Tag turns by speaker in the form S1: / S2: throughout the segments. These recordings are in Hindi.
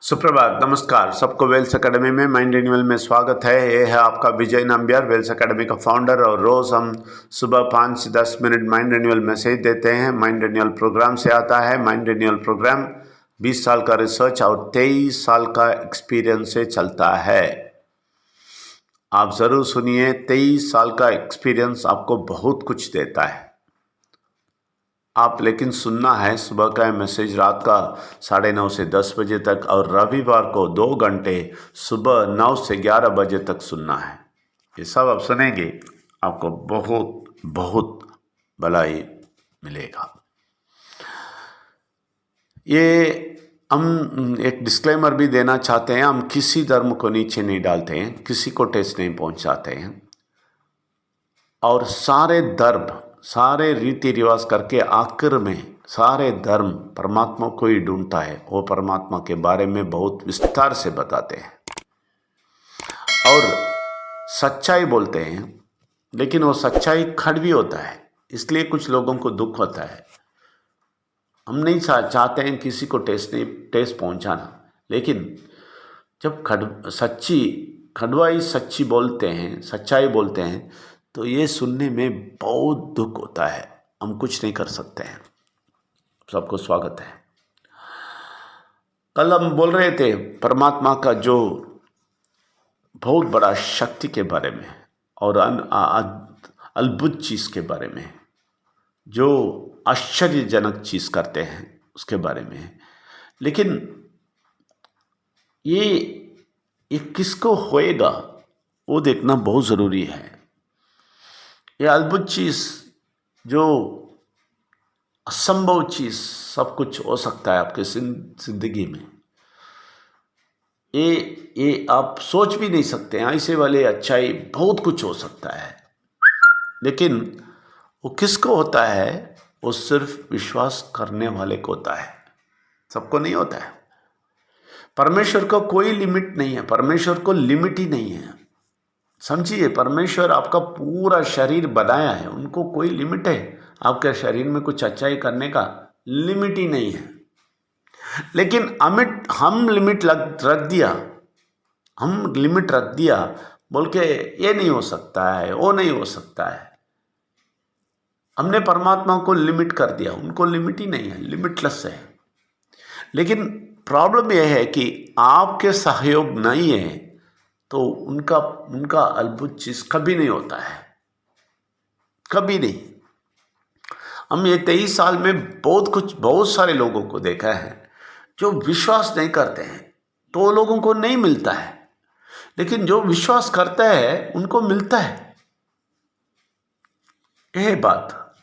S1: सुप्रभात, नमस्कार सबको वेल्स एकेडमी में माइंड रिन्यूअल में स्वागत है। ये है आपका विजय नंबियार, वेल्स एकेडमी का फाउंडर। और रोज़ हम सुबह 5 से 10 मिनट माइंड रिन्यूअल मैसेज देते हैं। माइंड रिन्यूअल प्रोग्राम से आता है। माइंड रिन्यूअल प्रोग्राम 20 साल का रिसर्च और 23 साल का एक्सपीरियंस से चलता है। आप ज़रूर सुनिए, 23 साल का एक्सपीरियंस आपको बहुत कुछ देता है। आप लेकिन सुनना है सुबह का मैसेज रात का 9:30 से 10 बजे तक, और रविवार को 2 घंटे सुबह 9 से 11 बजे तक सुनना है। ये सब आप सुनेंगे, आपको बहुत बहुत भलाई मिलेगा। ये हम एक डिस्क्लेमर भी देना चाहते हैं, हम किसी धर्म को नीचे नहीं डालते हैं, किसी को ठेस नहीं पहुंचाते हैं। और सारे धर्म, सारे रीति रिवाज करके आखिर में सारे धर्म परमात्मा को ही ढूंढता है। वो परमात्मा के बारे में बहुत विस्तार से बताते हैं और सच्चाई बोलते हैं, लेकिन वो सच्चाई कड़वी होता है, इसलिए कुछ लोगों को दुख होता है। हम नहीं चाहते हैं किसी को ठेस पहुंचाना, लेकिन जब खड़वाई सच्ची बोलते हैं, सच्चाई बोलते हैं, तो ये सुनने में बहुत दुख होता है। हम कुछ नहीं कर सकते हैं। सबको स्वागत है। कल हम बोल रहे थे परमात्मा का जो बहुत बड़ा शक्ति के बारे में और अद्भुत चीज़ के बारे में, जो आश्चर्यजनक चीज़ करते हैं उसके बारे में। लेकिन ये किसको होएगा वो देखना बहुत ज़रूरी है। ये अद्भुत चीज़, जो असंभव चीज़, सब कुछ हो सकता है आपके जिंदगी में। ये आप सोच भी नहीं सकते हैं। ऐसे वाले अच्छाई बहुत कुछ हो सकता है, लेकिन वो किसको होता है? वो सिर्फ विश्वास करने वाले को होता है, सबको नहीं होता है। परमेश्वर को कोई लिमिट नहीं है, परमेश्वर को लिमिट ही नहीं है। समझिए, परमेश्वर आपका पूरा शरीर बनाया है, उनको कोई लिमिट है? आपके शरीर में कुछ अच्छाई करने का लिमिट ही नहीं है। लेकिन हम लिमिट रख दिया बोल के ये नहीं हो सकता है, वो नहीं हो सकता है। हमने परमात्मा को लिमिट कर दिया, उनको लिमिट ही नहीं है, लिमिटलेस है। लेकिन प्रॉब्लम यह है कि आपके सहयोग नहीं है तो उनका अद्भुत चीज़ कभी नहीं होता है, कभी नहीं। हम ये 23 साल में बहुत सारे लोगों को देखा है जो विश्वास नहीं करते हैं, तो वो लोगों को नहीं मिलता है। लेकिन जो विश्वास करता है उनको मिलता है। यह बात,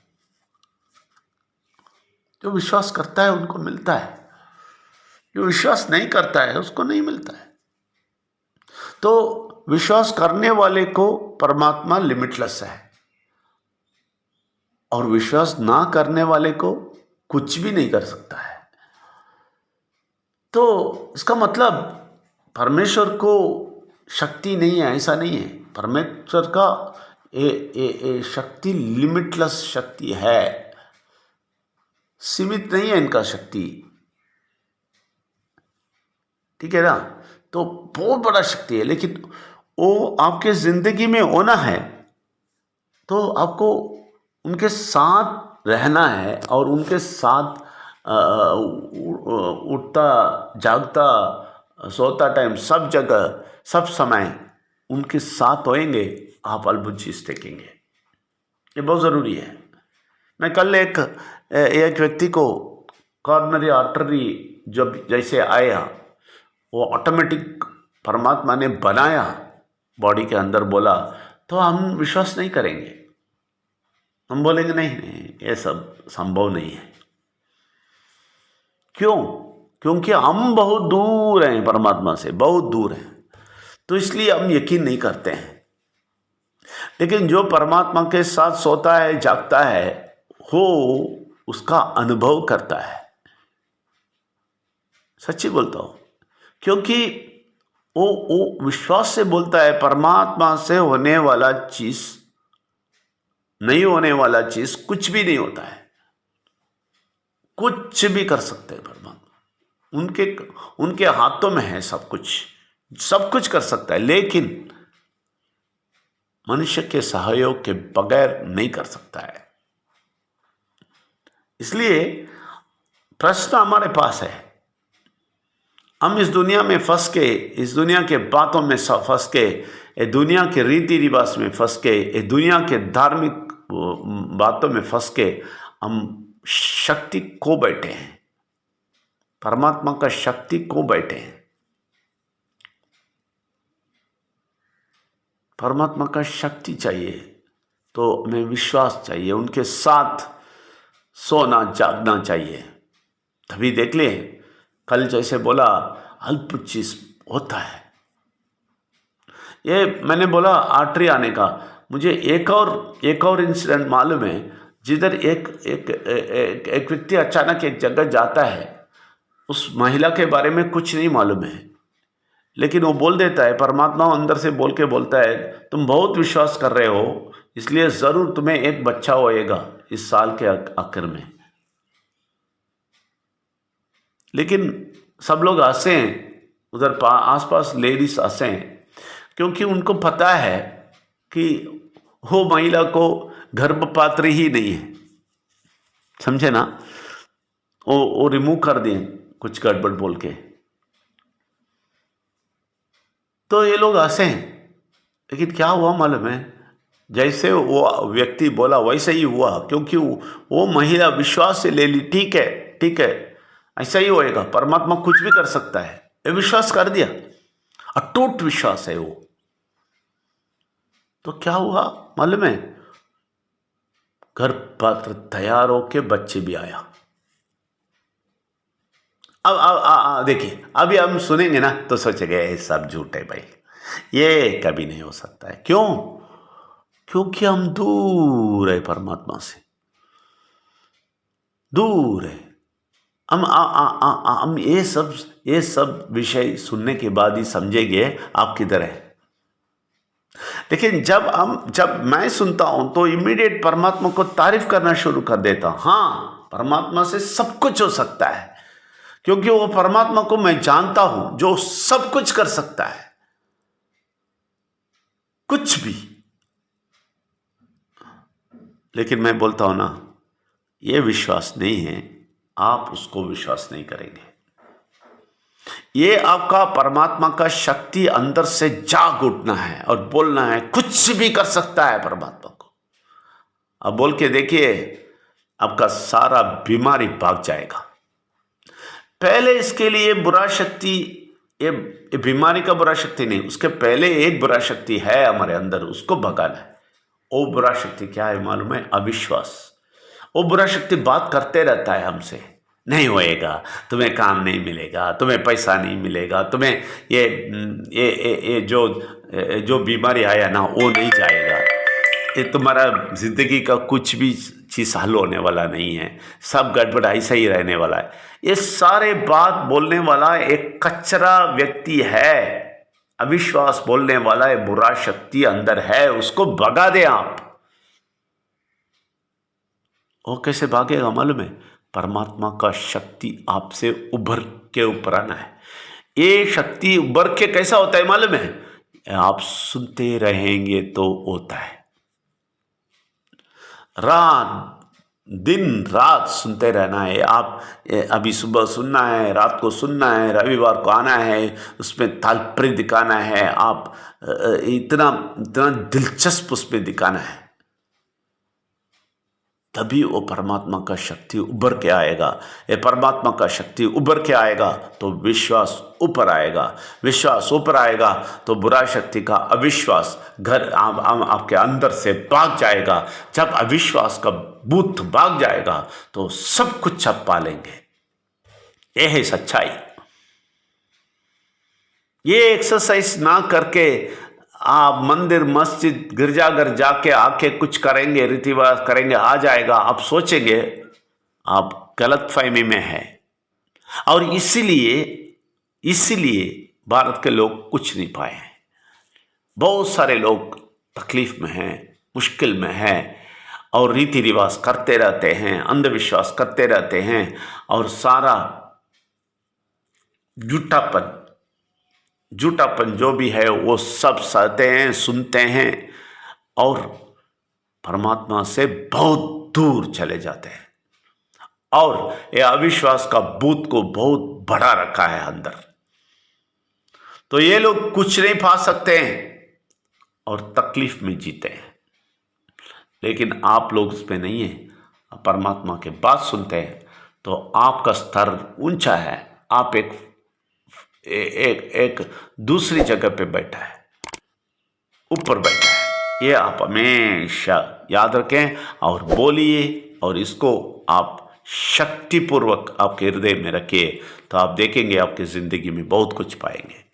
S1: जो विश्वास करता है उनको मिलता है, जो विश्वास नहीं करता है उसको नहीं मिलता है। तो विश्वास करने वाले को परमात्मा लिमिटलेस है, और विश्वास ना करने वाले को कुछ भी नहीं कर सकता है। तो इसका मतलब परमेश्वर को शक्ति नहीं है, ऐसा नहीं है। परमेश्वर का ये शक्ति लिमिटलेस शक्ति है, सीमित नहीं है इनका शक्ति, ठीक है ना? तो बहुत बड़ा शक्ति है, लेकिन वो आपके जिंदगी में होना है तो आपको उनके साथ रहना है, और उनके साथ उठता जागता सोता टाइम सब जगह सब समय उनके साथ होएंगे, आप अद्भुत चीज़ देखेंगे। ये बहुत ज़रूरी है। मैं कल एक व्यक्ति को कॉर्नरी आर्टरी जब जैसे आया, वो ऑटोमेटिक परमात्मा ने बनाया बॉडी के अंदर, बोला तो हम विश्वास नहीं करेंगे। हम बोलेंगे नहीं, ये सब संभव नहीं है। क्यों? क्योंकि हम बहुत दूर हैं परमात्मा से, बहुत दूर हैं, तो इसलिए हम यकीन नहीं करते हैं। लेकिन जो परमात्मा के साथ सोता है जागता है, वो उसका अनुभव करता है। सच्ची बोलता हूं, क्योंकि वो विश्वास से बोलता है। परमात्मा से होने वाला चीज, नहीं होने वाला चीज कुछ भी नहीं होता है। कुछ भी कर सकते हैं परमात्मा, उनके उनके हाथों में है सब कुछ कर सकता है, लेकिन मनुष्य के सहयोग के बगैर नहीं कर सकता है। इसलिए प्रश्न हमारे पास है, हम इस दुनिया में फंस के, इस दुनिया के बातों में फंस के, ये दुनिया के रीति रिवाज में फंस के, ये दुनिया के धार्मिक बातों में फंस के हम शक्ति खो बैठे हैं, परमात्मा का शक्ति खो बैठे हैं। परमात्मा का शक्ति चाहिए तो हमें विश्वास चाहिए, उनके साथ सोना जागना चाहिए। तभी देख ले, कल जैसे बोला अल्प चीज होता है। ये मैंने बोला आर्टरी आने का, मुझे एक और इंसिडेंट मालूम है, जिधर एक व्यक्ति अचानक एक जगह जाता है, उस महिला के बारे में कुछ नहीं मालूम है, लेकिन वो बोल देता है, परमात्मा अंदर से बोल के बोलता है, तुम बहुत विश्वास कर रहे हो, इसलिए जरूर तुम्हें एक बच्चा होएगा इस साल के आखिर में। लेकिन सब लोग हंसे हैं, उधर आसपास लेडीज हंसे हैं, क्योंकि उनको पता है कि वो महिला को गर्भपात्र ही नहीं है, समझे ना। वो रिमूव कर दिए कुछ गड़बड़ बोल के, तो ये लोग हंसे हैं। लेकिन क्या हुआ मालूम है, जैसे वो व्यक्ति बोला वैसे ही हुआ, क्योंकि वो महिला विश्वास से ले ली, ठीक है ऐसा ही होएगा, परमात्मा कुछ भी कर सकता है, ये विश्वास कर दिया, अटूट विश्वास है वो। तो क्या हुआ मालूम है, गर्भपात्र तैयार होके बच्चे भी आया। अब देखिए, अभी हम सुनेंगे ना तो सोचेंगे ये सब झूठ है भाई, ये कभी नहीं हो सकता है। क्यों? क्योंकि हम दूर है परमात्मा से, दूर है। हम ये सब विषय सुनने के बाद ही समझेंगे आप किधर है। लेकिन जब मैं सुनता हूं तो इमीडिएट परमात्मा को तारीफ करना शुरू कर देता हूं। हाँ, परमात्मा से सब कुछ हो सकता है, क्योंकि वो परमात्मा को मैं जानता हूं जो सब कुछ कर सकता है, कुछ भी। लेकिन मैं बोलता हूं ना, ये विश्वास नहीं है, आप उसको विश्वास नहीं करेंगे। ये आपका परमात्मा का शक्ति अंदर से जाग उठना है और बोलना है, कुछ भी कर सकता है परमात्मा को। अब बोल के देखिए, आपका सारा बीमारी भाग जाएगा। पहले इसके लिए बुरा शक्ति, ये बीमारी का बुरा शक्ति नहीं, उसके पहले एक बुरा शक्ति है हमारे अंदर, उसको भगाना है। वो बुरा शक्ति क्या है मालूम है? अविश्वास। वो बुरा शक्ति बात करते रहता है हमसे, नहीं होएगा, तुम्हें काम नहीं मिलेगा, तुम्हें पैसा नहीं मिलेगा, तुम्हें ये जो बीमारी आया ना वो नहीं जाएगा, ये तुम्हारा जिंदगी का कुछ भी चीज़ हल होने वाला नहीं है, सब गड़बड़ ऐसा ही रहने वाला है। ये सारे बात बोलने वाला एक कचरा व्यक्ति है, अविश्वास बोलने वाला एक बुरा शक्ति अंदर है, उसको भगा दे आप। वो कैसे भागेगा मालूम है? परमात्मा का शक्ति आपसे उभर के ऊपर आना है। ये शक्ति उभर के कैसा होता है मालूम है? आप सुनते रहेंगे तो होता है। दिन रात सुनते रहना है। आप अभी सुबह सुनना है, रात को सुनना है, रविवार को आना है, उसमें तात्पर्य दिखाना है, आप इतना दिलचस्प उसमें दिखाना है, तभी वो परमात्मा का शक्ति उभर के आएगा। ये परमात्मा का शक्ति उभर के आएगा तो विश्वास ऊपर आएगा, विश्वास ऊपर आएगा तो बुरा शक्ति का अविश्वास घर आपके अंदर से भाग जाएगा। जब अविश्वास का भूत भाग जाएगा तो सब कुछ आप पालेंगे। ये है सच्चाई। ये एक्सरसाइज ना करके आप मंदिर मस्जिद गिरजाघर जाके आके कुछ करेंगे, रीति रिवाज करेंगे, आ जाएगा, आप सोचेंगे आप गलतफहमी में है। और इसीलिए भारत के लोग कुछ नहीं पाए हैं। बहुत सारे लोग तकलीफ में हैं, मुश्किल में हैं, और रीति रिवाज करते रहते हैं, अंधविश्वास करते रहते हैं, और सारा झूठापन जो भी है वो सब सहते हैं, सुनते हैं और परमात्मा से बहुत दूर चले जाते हैं। और ये अविश्वास का भूत को बहुत बढ़ा रखा है अंदर। तो ये लोग कुछ नहीं पा सकते हैं और तकलीफ में जीते हैं। लेकिन आप लोग उस पे नहीं है, परमात्मा के बात सुनते हैं तो आपका स्तर ऊंचा है। आप एक दूसरी जगह पे बैठा है, ऊपर बैठा है। ये आप हमेशा याद रखें और बोलिए, और इसको आप शक्तिपूर्वक आपके हृदय में रखिए, तो आप देखेंगे आपकी ज़िंदगी में बहुत कुछ पाएंगे।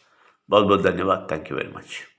S1: बहुत बहुत धन्यवाद। Thank you very much.